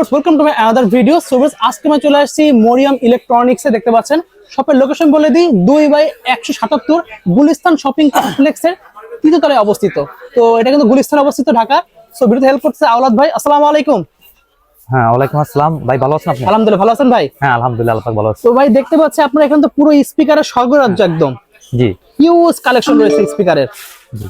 Viewers welcome to my another video. So viewers আজকে আমি চলে আসছি মরিয়ম ইলেকট্রনিক্সে। দেখতে পাচ্ছেন শপের লোকেশন বলে দিই, 2/177 গুলিস্তান শপিং কমপ্লেক্সের তৃতীয় তলায় অবস্থিত। তো এটা কিন্তু গুলিস্তানে অবস্থিত, ঢাকা। সো ভিডিওতে হেল্প করছে আওলাদ ভাই। আসসালামু আলাইকুম। হ্যাঁ, ওয়ালাইকুম আসসালাম ভাই, ভালো আছেন আপনি? আলহামদুলিল্লাহ, ভালো আছেন ভাই? হ্যাঁ আলহামদুলিল্লাহ, আল্লাহ পাক ভালো আছে। তো ভাই দেখতে পাচ্ছি আপনার এখানে তো পুরো স্পিকারের স্বর্গরাজ্য একদম। জি, হিউজ কালেকশন রয়েছে স্পিকারের।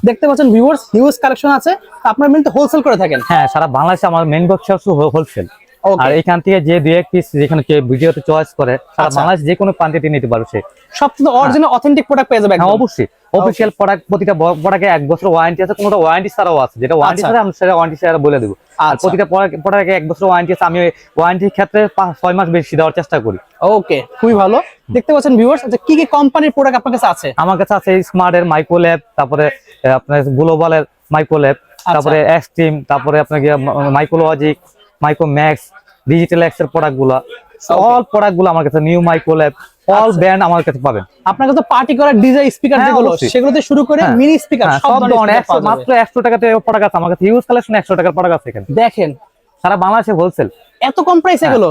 দেখতে পাচ্ছেন ভিউয়ার্স, হিউজ কালেকশন আছে। আপনারা মিলতে হোলসেল করে থাকেন? হ্যাঁ, সারা বাংলাদেশে আমার মেইন ব্যবসা হচ্ছে হোলসেল। Okay. আর এখান থেকে যে দুই এক পিস যেখানে ভিডিওতে চয়েস করে সারা আচ্ছা। বাংলাদেশ যে কোনো কোয়ান্টিটি নিতে পারবে সে। সবচেয়ে অরিজিনাল অথেন্টিক প্রোডাক্ট পেয়ে যাবে হ্যাঁ একদম। অবশ্যই, অফিশিয়াল প্রোডাক্ট, প্রতিটা প্রোডাক্টে 1 বছর ওয়ারেন্টি আছে, কোনোটা ওয়ারেন্টি ছাড়াও আছে। যেটা ওয়ারেন্টি আচ্ছা। ছাড়া আমি সেটা ওয়ারেন্টি ছাড়া বলে দেবো। আর আচ্ছা। প্রতিটা প্রোডাক্টে 1 বছর ওয়ারেন্টি আছে। আমি ওয়ারেন্টির ক্ষেত্রে 6 মাস বেশি দেওয়ার চেষ্টা করি। ওকে, খুবই ভালো। দেখতে পাচ্ছেন ভিউয়ার্স, আচ্ছা কি কি কোম্পানির প্রোডাক্ট আপনার কাছে আছে? আমার কাছে আছে স্মার্ট এর মাইক্রোল্যাব, তারপরে আপনার গ্লোবাল এর মাইক্রোল্যাব, তারপরে এক্সট্রিম, তারপরে আপনার মাইক্রোলজিক, মাইক্রোম্যাক্স, ডিজিটাল এক্স এর প্রোডাক্ট গুলা, অল প্রোডাক্ট গুলো আমার কাছে, নিউ মাইক্রোল্যাব, অল ব্র্যান্ড আমার কাছে পাবেন। আপনার কাছে পার্টি করার ডিজে স্পিকার হ্যাঁ, যেগুলো অবশ্যই। সেগুলোতে শুরু করে হ্যাঁ। মিনি স্পিকার হ্যাঁ, সব সব ধরনের ধরনের speaker পাওয়া মাত্র যাবে। 100 টাকাতে প্রোডাক্ট আছে আমার কাছে। হিউজ কালেকশন 100 টাকার প্রোডাক্ট আছে এখানে, দেখেন সারা বাংলাদেশে হোলসেল। এত কম প্রাইস এগুলো।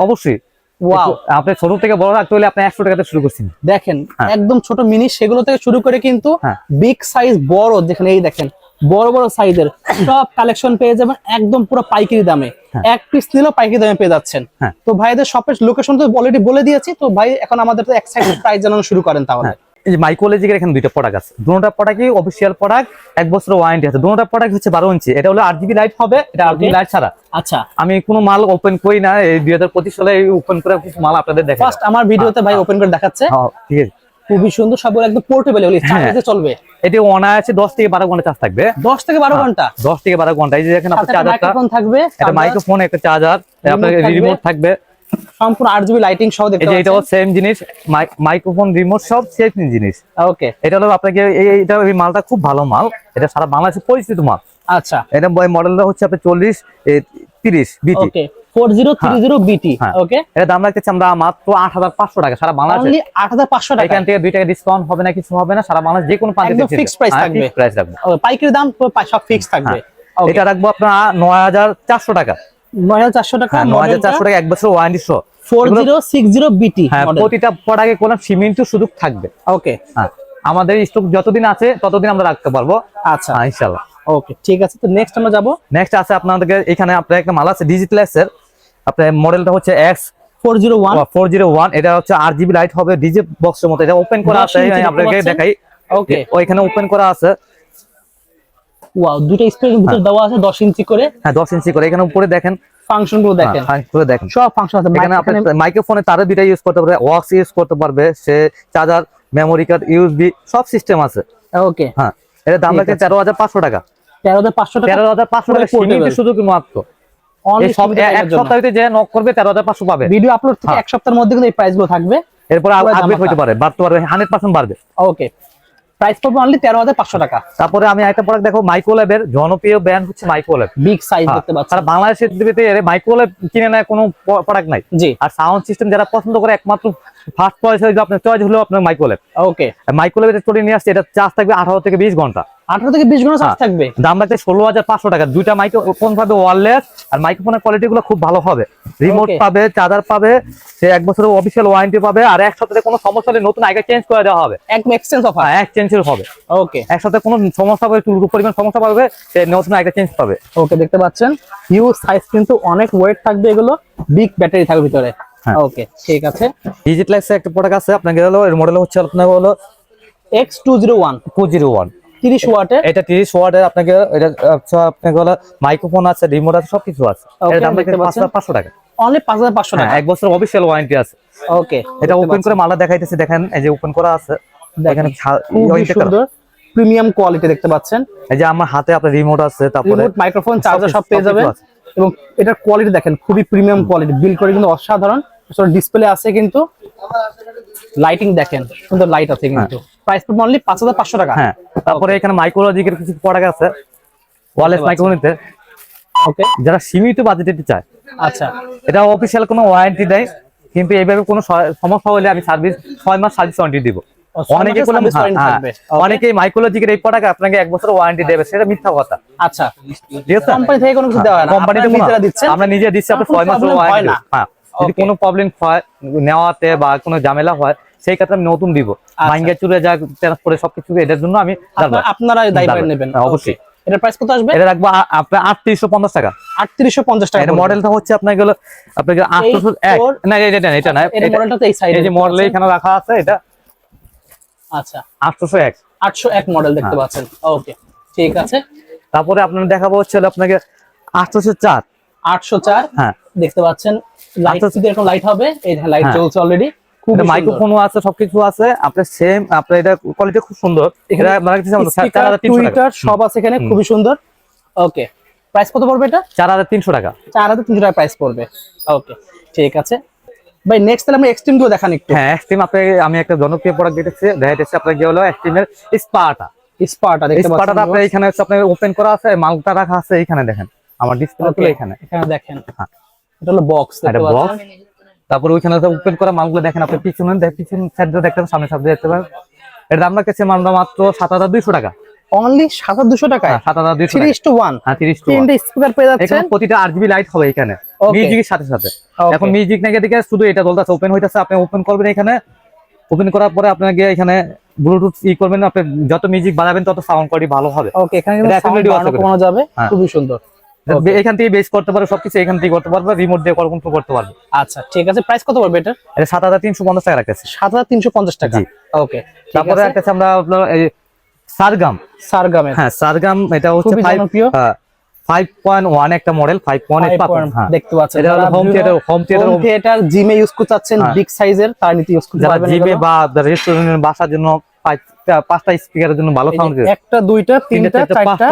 অবশ্যই। ওয়াও, আপনি ছোট থেকে বড় রাখতে হলে আপনি 100 টাকাতে শুরু করছেন। দেখেন হ্যাঁ। একদম ছোট মিনি সেগুলো থেকে শুরু করে কিন্তু হ্যাঁ। বিগ সাইজ বড়, দেখেন এই দেখেন বড় বড় সাইজের সব কালেকশন পেয়ে যাবেন একদম পুরো পাইকারি দামে। হ্যাঁ। এক পিস নিলেও পাইকারি দামে পেয়ে যাচ্ছেন। হ্যাঁ। তো ভাইদের শপের লোকেশন তো অলরেডি বলে দিয়েছি। তো ভাই এখন আমাদের তো এক সাইড প্রাইস জানানো শুরু করেন তাহলে। এই যে মাইক্রোলজিকের এখানে দুইটা প্রোডাক্ট আছে, দুটোটা প্রোডাক্টই অফিশিয়াল প্রোডাক্ট, 1 বছর ওয়ারেন্টি আছে। দুটোটা প্রোডাক্ট হচ্ছে 12 ইঞ্চি। এটা হলো RGB লাইট হবে, এটা RGB লাইট ছাড়া। আচ্ছা, আমি কোনো মাল ওপেন করি না, এই 2025 সালে ওপেন করে কিছু মাল আপনাদের দেখাই। ফার্স্ট আমার ভিডিওতে ভাই ওপেন করে দেখাচ্ছে। হ্যাঁ ঠিক আছে। খুবই সুন্দর, সবগুলো একদম পোর্টেবল, এগুলো চার্জে চলবে। এটি অনায়াসে 10 থেকে 12 ঘন্টা চার্জ থাকবে। 10 থেকে 12 ঘন্টা 10 থেকে 12 ঘন্টা। এই যে দেখেন আপনার চার্জারটা, মাইক্রোফোন থাকবে, এটা মাইক্রোফোন, একটা চার্জার, আপনার থাকবে। রিমোট থাকবে। সম্পূর্ণ RGB লাইটিং সহ দেখতে এই যে এটাও পাচ্ছেন। সেম জিনিস, মাইক্রোফোন, রিমোট সব সেম জিনিস। ওকে, এটা হলো আপনাকে এটা এই মালটা খুব ভালো মাল, এটা সারা বাংলাদেশে পরিচিত মাল। আচ্ছা, এটা মডেলটা হচ্ছে আপনার 4030 বিটি। ওকে 4030 BT। হ্যাঁ। ওকে, এটা দাম রাখতেছি আমরা মাত্র 8500 টাকা সারা বাংলাদেশে। অনলি 8500 টাকা। এখান থেকে 2 টাকা ডিসকাউন্ট হবে না, কিছু হবে না, সারা বাংলাদেশ যে কোনো প্রান্তে একদম ফিক্সড প্রাইস থাকবে। প্রাইস রাখবো। পাইকারি দাম সব ফিক্স থাকবে। ওকে, এটা রাখবো আপনার 9400 টাকা। 9400 টাকা। 9400 টাকা, 1 বছর ওয়ারেন্টি সহ। 4060 BT হ্যাঁ, মডেল। প্রতিটা প্রোডাক্টে কোনো সিমেন্ট সুযোগ থাকবে। ওকে, হ্যাঁ, আমাদের স্টক যতদিন আছে ততদিন আমরা রাখতে পারবো। আচ্ছা, হ্যাঁ ইনশাআল্লাহ। ওকে ঠিক আছে। তো নেক্সট আমরা যাব, নেক্সট আছে আপনাদের এখানে আপনার একটা মাল আছে ডিজিটাল এক্স এর। আপনার মডেলটা হচ্ছে X401। এটা হচ্ছে RGB লাইট হবে, ডিজে বক্সের মতো। এটা ওপেন করা আছে, আমি আপনাকে দেখাই। ওকে, ওইখানে ওপেন করা আছে। ওয়াও, দুটো স্পিকার ভিতর দেওয়া আছে 10 ইঞ্চি করে। হ্যাঁ 10 ইঞ্চি করে। এখানে উপরে দেখেন ফাংশন গুলো দেখেন, করে দেখেন সব ফাংশন আছে। এখানে আপনি মাইক্রোফোনে তারে দুইটা ইউজ করতে পারবে, ওয়াক্স ইউজ করতে পারবে, সে চার্জার, মেমোরি কার্ড, USB সব সিস্টেম আছে। ওকে, হ্যাঁ, এটা দাম রাখছে 13500 টাকা। 13500 টাকা। 13500 টাকা সীমিত শুধু মাত্র। এই সব এক সপ্তাহে যে নক করবে 13500 পাবে। ভিডিও আপলোড থেকে এক সপ্তাহের মধ্যে কিন্তু এই প্রাইস গুলো থাকবে। এরপর আপডেট হতে পারে, বাড়তে পারবে, 100% বাড়বে। ওকে, প্রাইস পড়বে অনলি 13500 টাকা। তারপরে আমি একটা প্রোডাক্ট দেখো, মাইক্রোল্যাবের জনপ্রিয় ব্র্যান্ড হচ্ছে মাইক্রোল্যাব। বিগ সাইজ দেখতে পাচ্ছেন। সারা বাংলাদেশের দিকে মাইক্রোল্যাব কিনে নেয় কোনো প্রোডাক্ট নাই। জি, আর সাউন্ড সিস্টেম যারা পছন্দ করে একমাত্র ফার্স্ট চয়েস হয়ে আপনার চয়েস হলো আপনার মাইক্রোল্যাব। ওকে, মাইক্রোল্যাবের স্টোরি নিয়ে আসছে, এটা চার্জ থাকবে 18 থেকে 20 ঘন্টা। 18 থেকে 20 ঘন্টা চার্জ থাকবে। দাম রাখছে 16500 টাকা। দুইটা মাইক্রোফোন পাবে ওয়্যারলেস, আর মাইক্রোফোনের কোয়ালিটি গুলো খুব ভালো হবে। রিমোট পাবে, চার্জার পাবে, সে 1 বছরের অফিসিয়াল ওয়ারেন্টি পাবে। আর এক সপ্তাহে কোনো সমস্যা হলে নতুন আইকা চেঞ্জ করে দেওয়া হবে। এক এক্সচেঞ্জ অফার। হ্যাঁ, এক্সচেঞ্জের হবে। ওকে, এক সপ্তাহে কোনো সমস্যা হবে, একটু পরিমাণ সমস্যা পাবে, সে নতুন আইকা চেঞ্জ পাবে। ওকে, দেখতে পাচ্ছেন হিউজ সাইজ, কিন্তু অনেক ওয়েট থাকবে, এগুলো বিগ ব্যাটারি থাকবে ভিতরে। ওকে ঠিক আছে। ডিজিটাল এক্স একটা প্রোডাক্ট আছে আপনাকে, হলো এর মডেল হচ্ছে আপনার হলো X201 201। 30 ওয়াটের। এটা 30 ওয়াটের। আপনাকে এটা আপনাকে হলো মাইক্রোফোন আছে, রিমোট আছে, সবকিছু আছে। এর দাম রাখছে 5500 টাকা। অনলি 5500 টাকা। 1 বছর অফিসিয়াল ওয়ারেন্টি আছে। ওকে, এটা ওপেন করে মালা দেখাইতেছি, দেখেন এই যে ওপেন করা আছে। দেখেন সুন্দর প্রিমিয়াম কোয়ালিটি দেখতে পাচ্ছেন। এই যে আমার হাতে আপনার রিমোট আছে, তারপরে রিমোট, মাইক্রোফোন, চার্জার সব পেয়ে যাবেন। এবং এটার কোয়ালিটি দেখেন, খুবই প্রিমিয়াম কোয়ালিটি, বিল্ড করে কিন্তু অসাধারণ। ডিসপ্লে আছে, কিন্তু লাইটিং দেখেন, সুন্দর লাইট আছে কিন্তু। প্রাইস পড়বে অনলি 5500 টাকা। হ্যাঁ, তারপরে এখানে মাইক্রোলজিকের কিছু প্রোডাক্ট আছে, ওয়্যারলেস মাইক্রোফোনতে। ওকে, যারা সীমিত বাজেটে চায়, আচ্ছা, এটা অফিসিয়াল কোনো ওয়ারেন্টি দেয়, কিন্তু এইভাবে কোনো সমস্যা হলে আমি 6 মাস সার্ভিস ওয়ারেন্টি দিব। অনেকে অনেকেই মাইক্রোলজিকের এই প্রোডাক্ট আপনাকে 1 বছর ওয়ারেন্টি দেবে, সেটা মিথ্যা কথা। আচ্ছা, ঠিক আছে, কোম্পানি থেকে কোনো কিছু দেওয়া হয় না, কোম্পানি থেকে নিজেরা দিচ্ছেন, আমরা নিজে দিচ্ছি, আপনার 6 মাসের হয় ওয়ারেন্টি। না। হ্যাঁ, যদি কোনো প্রবলেম হয় নেওয়াতে বা কোনো ঝামেলা হয়, সেই ক্ষেত্রে আমি নতুন দিব, ভাঙ্গা চুরে যা ট্রান্সপোর্টে সবকিছু এটার জন্য আমি আপনারা দায়ভার নেবেন। অবশ্যই। এটার প্রাইস কত আসবে? এটা রাখবো আপনার 3850 টাকা। 3850 টাকা। এটা মডেলটা হচ্ছে আপনাকে হলো আপনাকে 801 না, এটা না, এটা মডেলটা তো এই সাইডে, এই যে মডেল এখানে রাখা আছে, এটা আচ্ছা 801 801 মডেল দেখতে পাচ্ছেন। ওকে, ঠিক আছে। তারপরে আপনাকে দেখাবো হচ্ছে আপনাকে 804 804 হ্যাঁ দেখতে পাচ্ছেন। লাইট যদি এরকম লাইট হবে, এই লাইট জ্বলছে অলরেডি, খুব মাইক্রোফোনও আছে, সবকিছু আছে আপনার সেম, আপনার এটা কোয়ালিটি খুব সুন্দর। এটা মানে স্পিকার টুইটার সব আছে এখানে, খুবই সুন্দর। ওকে, প্রাইস কত পড়বে এটা? 4300 টাকা। 4300 টাকা প্রাইস পড়বে। ওকে, ঠিক আছে ভাই। নেক্সট তাহলে আমরা এক্সট্রিম গুলো দেখান একটু। হ্যাঁ, এক্সট্রিম আপনাকে আমি একটা জনপ্রিয় প্রোডাক্ট দেখাচ্ছি আপনাকে হলো এক্সট্রিমের স্পাটা। স্পাটা দেখতে পাচ্ছেন, স্পাটা আপনার এখানে হচ্ছে আপনার ওপেন করা আছে, মালটা রাখা আছে এখানে, দেখেন আমার ডিসপ্লে তো এখানে দেখেন। হ্যাঁ, এটা হলো বক্স দেখতে পাচ্ছেন। তারপর ওইখানে ওপেন করা মালগুলো দেখেন, আপনি পিছন সাইডে দেখতেন, সামনে সাইডে দেখতে পারেন। এর দাম রাখতেছে মাত্র 7200 টাকা। অনলি 7200 টাকায় 7200 3:1। হ্যাঁ, 3:1 তিনটে স্পিকার পেয়ে যাচ্ছেন। এখানে প্রতিটা আরজিবি লাইট হবে এখানে মিউজিকের সাথে সাথে। এখন মিউজিক নাকি এদিকে শুধু এটা চলতেছে, ওপেন হইতাছে, আপনি ওপেন করবেন এখানে, ওপেন করার পরে আপনাকে এখানে ব্লুটুথ করবেন, আপনি যত মিউজিক বাজাবেন তত সাউন্ড কোয়ালিটি ভালো হবে। ওকে, এখানে কিন্তু সাউন্ড বাড়ানো কমানো যাবে, খুবই সুন্দর। এখান থেকে বেস করতে পারবে, সবকিছু এখান থেকে করতে পারবে, রিমোট দিয়ে কন্ট্রোল করতে পারবে। আচ্ছা, ঠিক আছে। প্রাইস কত পড়বে এটা? এটা 7350 টাকা রাখতেছে। 7350 টাকা। ওকে, তারপরে রাখতেছে আমরা আপনার এই সারগাম। হ্যাঁ, সারগাম এটা হচ্ছে 5.1 একটা মডেল, 5.1 দেখতে পাচ্ছেন। এটা হলো হোম থিয়েটার জিমে ইউজ করতে চাচ্ছেন, বিগ সাইজের, তার নিতে ইউজ করতে পারবেন। জিমে বা রেস্টুরেন্টের বাসার জন্য 5টা স্পিকারের জন্য ভালো সাউন্ড দিবে। একটা, দুইটা, তিনটা, চারটা,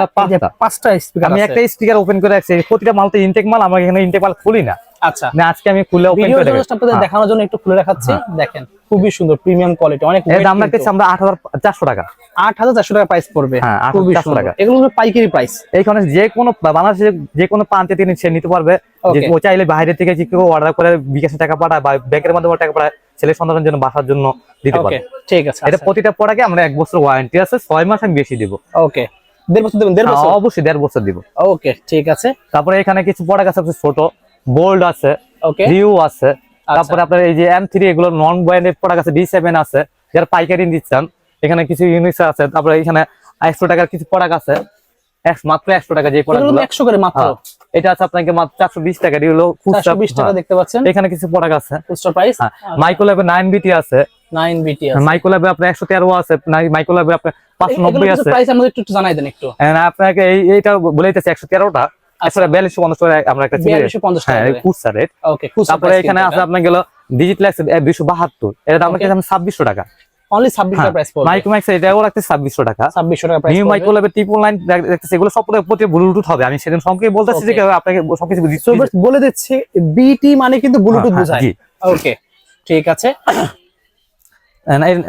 5টা স্পিকার। আমি একটা স্পিকার ওপেন করে রাখছি, প্রতিটা মাল তো ইনটেক মাল, আমরা এখানে ইনটেক মাল খুলি না। আচ্ছা, না, আজকে আমি খুলে ওপেন করে দেখাচ্ছি, আপনাদের দেখানোর জন্য একটু খুলে রাখাচ্ছি। দেখেন, খুবই সুন্দর, প্রিমিয়াম কোয়ালিটি, অনেক। এর দাম রাখতেছি আমরা 8400 টাকা। 8400 টাকা প্রাইস পড়বে। হ্যাঁ, খুবই 8400 সুন্দর। টাকা। এগুলো হলো পাইকারি প্রাইস। এইখানে যে কোনো বাংলাদেশের যে কোনো প্রান্তে তিনি সে নিতে পারবে। যে ও চাইলে বাইরে থেকে যে কেউ অর্ডার করে বিকাশে টাকা পাঠায় বা ব্যাংকের মাধ্যমে টাকা পাঠায়, ছেলে সন্তানের জন্য বাসার জন্য দিতে পারবে। ঠিক আছে। এটা প্রতিটা প্রোডাক্টে আমরা 1 বছর ওয়ারেন্টি আছে, 6 মাস আমি বেশি দিব। ওকে, 1.5 বছর দেবেন? 1.5 বছর? অবশ্যই 1.5 বছর দিব। ওকে, ঠিক আছে। তারপরে এখানে কিছু প্রোডাক্ট আছে ছোট, বোল্ড আছে, রিউ আছে। তারপরে আপনার এই যে M3, এগুলো নন ব্র্যান্ডেড প্রোডাক্ট আছে, D7 আছে, যারা পাইকারি দিচ্ছেন। এখানে কিছু ইউনিক্স আছে। তারপরে এখানে 100 টাকার কিছু প্রোডাক্ট আছে, মাত্র 100 টাকা। যে প্রোডাক্টগুলো 100 করে মাত্র। এটা আছে আপনাকে মাত্র 420 টাকা। এটি হলো 420 টাকা দেখতে পাচ্ছেন। এখানে কিছু প্রোডাক্ট আছে, খুচরা প্রাইস। মাইক্রোল্যাবে 9BT আছে, 9BT আছে। মাইক্রোল্যাবে আপনার 113 আছে, মাইক্রোল্যাবে আপনার 590 আছে। প্রাইস আমাদের একটু জানাই দেন একটু। আপনাকে এইটা বলেইতেছি 113টা, আসলে 4250 টাকা আমরা একটা 4250 টাকা খুচরা রেট। ওকে, খুচরা। তারপরে এখানে আছে আপনাকে হলো ডিজিটাল এক্স 272, এর দাম রাখছি 2600 টাকা। অনলি 26 টাকা প্রাইস পড়বে। মাইক্রোম্যাক্স এটাও রাখছি 2600 টাকা। 2600 টাকা প্রাইস। নিউ মাইক্রোল্যাবে 999 রাখতেছি। এগুলো সব প্রতি ব্লুটুথ হবে। আমি সেদিন সম্পর্কে বলতেছি যে আপনাকে সবকিছু বলে দিচ্ছি, বিটি মানে কিন্তু ব্লুটুথ বোঝায়। ওকে, ঠিক আছে।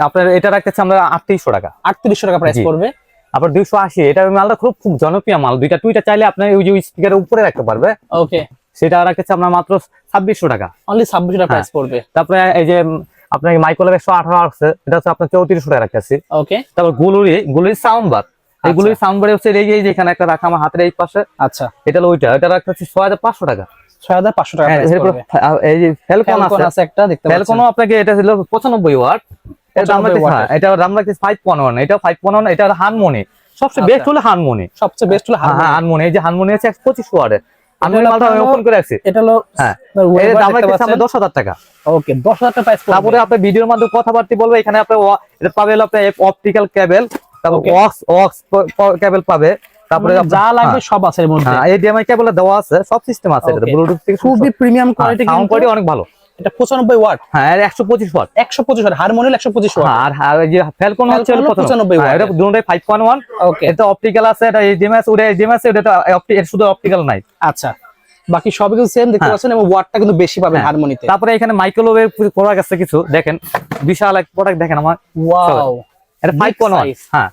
আপনার এটা রাখতেছি আমরা 3800 টাকা। 3800 টাকা প্রাইস পড়বে। আবার 280, এটা মালটা খুব জনপ্রিয় মাল। দুইটা চাইলে আপনি ওই যে স্পিকারের উপরে রাখতে পারবে। ওকে, সেটা রাখতেছি আমরা মাত্র 2600 টাকা। অনলি 2600 টাকা প্রাইস পড়বে। তারপরে এই যে আপনার মাইক্রোল্যাব 118 আছে, এটা হচ্ছে আপনার 3400 টাকা রাখতেছি। ওকে, তারপর গুলুরি সাউন্ড বার, এই গুলুরি সাউন্ড বারে হচ্ছে এই যে এখানে একটা রাখা আমার হাতের এই পাশে। আচ্ছা, এটা হলো এটা রাখতেছি 6500 টাকা। 6500 টাকা প্রাইস পড়বে। এই যে ফ্যালকন আছে একটা দেখতে পাচ্ছেন। ফ্যালকনও আপনাকে এটা ছিল 95 ওয়াট। এটা দাম রাখতেছি, এটা দাম রাখতেছি 5.1। এটা 5.1, এটা হারমোনি। সবচেয়ে বেস্ট হলো হারমোনি, সবচেয়ে বেস্ট হলো হারমোনি। এই যে হারমোনি আছে 125 ওয়াটের। আমি মালটা ওপেন করে রাখছি। এটা হলো এর দাম রাখতেছি আমরা 10000 টাকা। ওকে, 10000 টাকা প্রাইস পড়বে। তারপরে আপনি ভিডিওর মাধ্যমে কথাবার্তা বলবে, এখানে আপনি এটা পাবে হলো আপনি অপটিক্যাল কেবল, তারপর অক্স কেবল পাবে। তারপরে যা লাগবে সব আছে এর মধ্যে। HDMI কেবল দেওয়া আছে, সব সিস্টেম আছে। এটা ব্লুটুথ থেকে খুবই প্রিমিয়াম কোয়ালিটি, সাউন্ড কোয়ালিটি অনেক ভালো। এটা 95 ওয়াট। হ্যাঁ, আর 125 ওয়াট। 125 watt harmonium 125 watt. আর এই যে ফ্যালকন হচ্ছে 95 ওয়াট। এটা দুটোই 5.1। ওকে, এটা অপটিক্যাল আছে, এটা HDMI আছে, ওটা HDMI আছে, এটা শুধু অপটিক্যাল নাই। আচ্ছা, বাকি সবই কিন্তু সেম দেখতে পাচ্ছেন, এবং ওয়াটটা কিন্তু বেশি পাবেন হারমোনিতে। তারপরে এখানে মাইক্রোওয়েভ প্রোডাক্ট আছে কিছু, দেখেন বিশাল এক প্রোডাক্ট দেখেন আমার। ওয়াও, এটা 5.1। হ্যাঁ,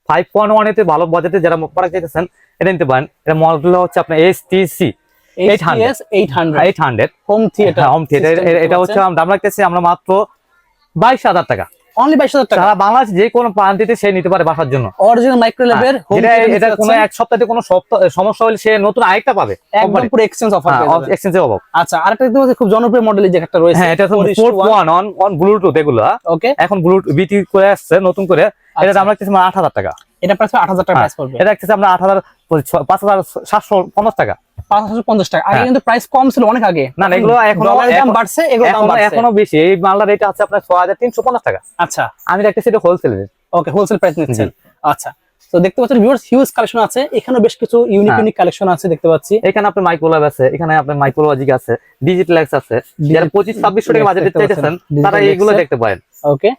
5.1 এতে ভালো বাজেটে যারা প্রোডাক্ট চাইতেছেন এটা নিতে পারেন। এটা মডেল হচ্ছে আপনার STC 800 হোম থিয়েটার। এটা হচ্ছে দাম রাখতেছি আমরা মাত্র 22000 টাকা। অনলি 22,000 টাকা। সারা বাংলাদেশ যে কোনো প্রান্তিতে সে নিতে পারে বাসার জন্য। অরিজিনাল মাইক্রোলেভের এটা কোনো এক সপ্তাহে কোনো সমস্যা হলে সে নতুন আরেকটা পাবে, একদম পুরো এক্সচেঞ্জ অফার পেয়ে যাবেন। এক্সচেঞ্জের অভাব। আচ্ছা, আরেকটা দেখতে পাচ্ছি খুব জনপ্রিয় মডেলের যে একটা রয়েছে। হ্যাঁ, এটা তো 4.1 অন ব্লুটুথ এগুলো। ওকে, এখন ব্লুটুথ বিটি করে আসছে নতুন করে। এটা দাম রাখতেছি 8,000 টাকা। এটা প্রাইস 8,000 টাকা প্রাইস পড়বে। এটা রাখতেছি আমরা 5,750 টাকা। 5,750 টাকা। আগে কিন্তু প্রাইস কম ছিল অনেক আগে। না এগুলো এখন দাম বাড়ছে, এগুলো দাম বাড়ছে এখনো বেশি। এই মালটার রেট আছে আপনার 6,350 টাকা। আচ্ছা, আমি রাখতেছি এটা হোলসেল রেট। ওকে, হোলসেল প্রাইস নিচ্ছেন। আচ্ছা, তো দেখতে পাচ্ছেন ভিউয়ার্স হিউজ কালেকশন আছে এখানে, বেশ কিছু ইউনিক কালেকশন আছে দেখতে পাচ্ছি। এখানে আপনার মাইক্রোল্যাব আছে, এখানে আপনার মাইক্রোলজিক আছে, ডিজিটাল এক্স আছে। যারা 25-2600 টাকা বাজেটে চাইতেছেন তারা এইগুলো দেখতে পারেন। ওকে,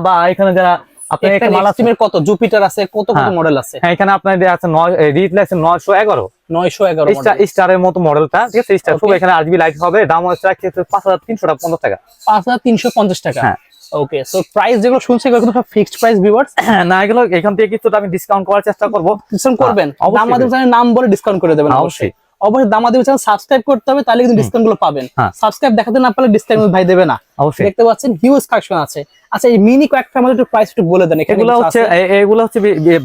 বা এখানে যারা আপনার একটা মালাসিমের কত জুপিটার আছে, কত কত মডেল আছে। হ্যাঁ, এখানে আপনার আছে ডিজিটাল এক্স 911 911 স্টারের মতো মডেলটা, ঠিক আছে? স্টার খুব এখানে আরজিবি লাইট হবে। দাম হচ্ছে 5,350 টাকা। 5,350 টাকা। হ্যাঁ, ওকে, সো প্রাইস যেগুলো শুনছে এগুলো কিন্তু ফিক্সড প্রাইস ভিউয়ার্স। না এগুলো এখান থেকে কিছুটা আমি ডিসকাউন্ট করার চেষ্টা করব। ডিসকাউন্ট করবেন, অবশ্যই দামাদি চ্যানেল নাম বলে ডিসকাউন্ট করে দেবেন। অবশ্যই অবশ্যই দামাদি চ্যানেল সাবস্ক্রাইব করতে হবে, তাহলে কিন্তু ডিসকাউন্ট গুলো পাবেন। সাবস্ক্রাইব দেখাতে না পারলে ডিসকাউন্ট ভাই দেবে না। অবশ্যই দেখতে পাচ্ছেন হিউজ কালেকশন আছে। আচ্ছা, এই মিনি কয়েকটা আমাদের একটু প্রাইস একটু বলে দেন। এগুলো হচ্ছে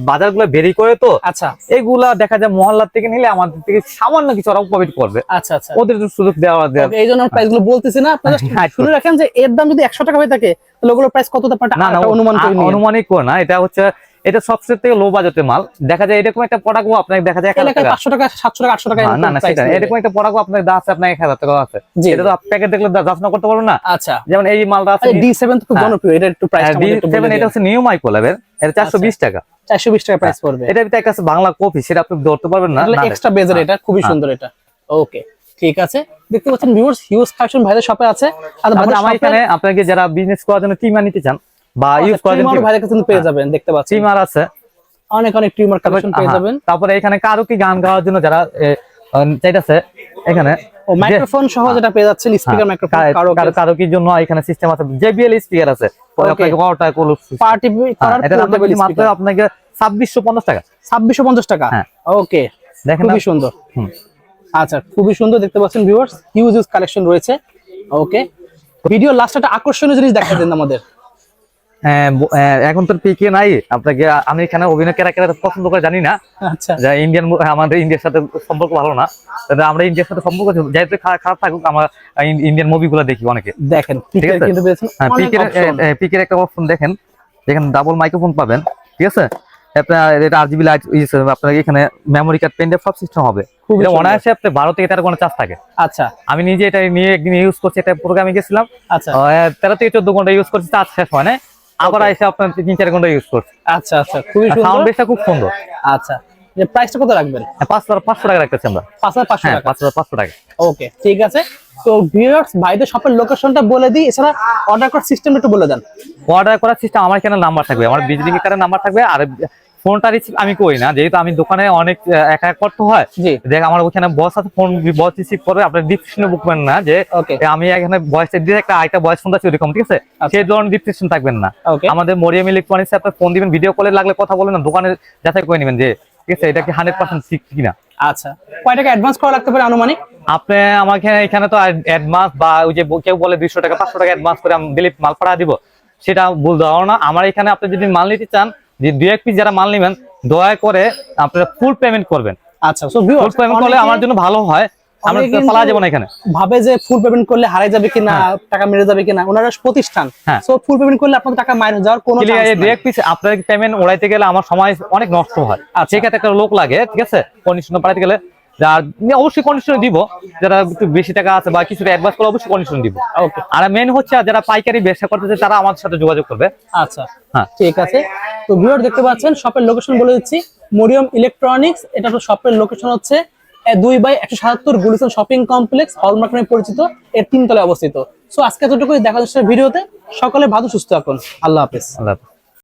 বাজারগুলো বেরি করে তো। আচ্ছা, এগুলা দেখা যায় মহল্লার থেকে নিলে আমাদের থেকে সামান্য কিছু ওরা প্রফিট করবে। আচ্ছা আচ্ছা, ওদের একটু সুযোগ দেওয়া এই জন্য প্রাইস গুলো বলতেছি না। আপনারা শুনে রাখেন যে এর দাম যদি 100 টাকা হয়ে থাকে তাহলে ওগুলো প্রাইস কত আপনারা অনুমানিক করে না। এটা হচ্ছে এটা সবচেয়ে থেকে লো বাজেটের মাল। দেখা যায় এরকম একটা প্রোডাক্ট আপনাকে দেখা যায় 500 টাকা 700 টাকা 800 টাকা। না না, সেটা এরকম একটা প্রোডাক্ট আপনার দাম আছে আপনার 1000 টাকা আছে। এটা তো প্যাকেট দেখলে যাচনা করতে পারবেন না। আচ্ছা, যেমন এই মালটা আছে D7 তো খুব জনপ্রিয়। এটা একটু প্রাইসটা আমাদের একটু বলে দিন। এটা হচ্ছে নিউ মাইক্রোল্যাবের। এটা 420 টাকা। 420 টাকা প্রাইস পড়বে। এটা ভিতরে একটা আছে বাংলা কপি, সেটা আপনি ধরতে পারবেন না। এক্সট্রা বেজের, এটা খুবই সুন্দর এটা। ওকে, ঠিক আছে। দেখতে পাচ্ছেন ভিউয়ার্স হিউজ কালেকশন ভাইদের শপে আছে। আর আমার এখানে আপনাকে যারা বিজনেস করার জন্য টিমার নিতে চান বা ইউজ করার জন্য ভাইদের কাছে পেয়ে যাবেন। দেখতে পাচ্ছেন টিমার আছে, অনেক অনেক টিমার কালেকশন পেয়ে যাবেন। তারপরে এখানে কারো কি গান গাওয়ার জন্য যারা চাইতেছে এখানে মাইক্রোফোন সহ যেটা পেয়ে যাচ্ছেন, স্পিকার মাইক্রোফোন কারো কি জন্য এখানে সিস্টেম আছে। JBL স্পিকার আছে, আপনাকে অর্ডার করলে পার্টি করার এটা মাত্র আপনাকে 2650 টাকা। 2650 টাকা। ওকে, দেখেন খুবই সুন্দর। আচ্ছা, খুবই সুন্দর দেখতে পাচ্ছেন ভিউয়ার্স, হিউজ কালেকশন রয়েছে। ওকে, ভিডিও লাস্ট একটা আকর্ষণীয় জিনিস দেখাই দেন আমাদের। এখন তো পিকে নাই আপনাকে। আমি এখানে অভিনয় কেরা পছন্দ করে জানি না। আচ্ছা, ইন্ডিয়ান আমাদের ইন্ডিয়ার সাথে সম্পর্ক ভালো না। আমরা ইন্ডিয়ার সাথে সম্পর্ক যাইতে খারাপ থাকুক, আমরা ইন্ডিয়ান মুভিগুলো দেখি অনেকে। দেখেন পিকের একটা অপশন দেখেন, যেখানে ডাবল মাইক্রোফোন পাবেন, ঠিক আছে? আপনার এটা RGB লাইট আপনার এখানে মেমোরি কার্ড, পেন ড্রাইভ সব সিস্টেম হবে। এটা অনায়াসে আপনি 12 থেকে 13 ঘন্টা চার্জ থাকে। আচ্ছা, আমি নিজে এটা নিয়ে একদিন ইউজ করছি, এটা প্রোগ্রামে গেছিলাম। আচ্ছা, 13 থেকে 14 ঘন্টা ইউজ করছি, চার্জ শেষ হয় না। আবার এসে আপনার 3-4 ঘন্টা ইউজ করছি। আচ্ছা আচ্ছা, খুবই সুন্দর, সাউন্ড বেসটা খুব সুন্দর। আচ্ছা, যে প্রাইসটা কত রাখবেন? 5,500 টাকা রাখতেছি আমরা। 5,500 টাকা। 5,500 টাকা। ওকে, ঠিক আছে। তো ভিউয়ার্স ভাইদের শপের লোকেশনটা বলে দিই, এছাড়া অর্ডার করার সিস্টেমটা একটু বলে দেন। অর্ডার করার সিস্টেম আমার এখানে নাম্বার থাকবে, আমার বিজলি মিটারের নাম্বার থাকবে। আর ফোনটা রিসিভ আমি করি না, যেহেতু আমি দোকানে অনেক একা করতে হয়। দেখ আমার ওখানে বস আছে, ফোন বস রিসিভ করবে। আপনার ডিসক্রিপশনে বুকবেন না যে আমি এখানে ভয়েস দিয়ে একটা আইটা ভয়েস ফোন আছে ওরকম, ঠিক আছে? সেই ধরনের ডিসক্রিপশন থাকবেন না। আমাদের মরিয়াম ইলেকট্রনিক্সে আপনি ফোন দিবেন, ভিডিও কলে লাগলে কথা বলেন না, দোকানে যাচাই করে নেবেন যে ঠিক আছে এটা কি 100% ঠিক কিনা। আচ্ছা, কয় টাকা অ্যাডভান্স করা লাগতে পারে আনুমানিক? আপনি আমাকে এখানে তো অ্যাডভান্স বা ওই যে কেউ বলে 200 টাকা 500 টাকা অ্যাডভান্স করে আমি দিলে মাল পাঠা দিব, সেটা ভুল দেওয়া না। আমার এখানে আপনি যদি মাল নিতে চান, যে 2-1 পিস যারা মাল নেবেন, দয়া করে আপনারা ফুল পেমেন্ট করবেন। আচ্ছা, সো ফুল পেমেন্ট করলে আমার জন্য ভালো হয়। আমরা পালা যাব না এখানে ভাবে যে ফুল পেমেন্ট করলে হারাই যাবে কিনা, টাকা মেরে যাবে কিনা। ওনারা প্রতিষ্ঠান, সো ফুল পেমেন্ট করলে আপনাদের টাকা মাইনাস যাওয়ার কোনো চান্স নেই। 2-1 পিস আপনার পেমেন্ট ওড়াইতে গেলে আমার সময় অনেক নষ্ট হয়। সেই ক্ষেত্রে একটা লোক লাগে, ঠিক আছে? কন্ডিশন পাঠাতে গেলে অবশ্যই কন্ডিশন দিব। যারা একটু বেশি টাকা আছে বা কিছুটা অ্যাডভান্স করে অবশ্যই কন্ডিশন দিব। ওকে, আর মেন হচ্ছে যারা পাইকারি ব্যবসা করতেছে তারা আমাদের সাথে যোগাযোগ করবে। আচ্ছা, হ্যাঁ, ঠিক আছে। তো ভিউয়ার দেখতে পাচ্ছেন শপের লোকেশন বলে দিচ্ছি, মরিয়ম ইলেকট্রনিক্স। এটা তো শপের লোকেশন হচ্ছে 2/177 গুলিস্তান শপিং কমপ্লেক্স, হলমার্ক নামে পরিচিত, এর 3 তলায় অবস্থিত। সো আজকে এতটুকুই, দেখা যাচ্ছে ভিডিওতে। সকলে ভালো সুস্থ থাকুন। আল্লাহ হাফেজ।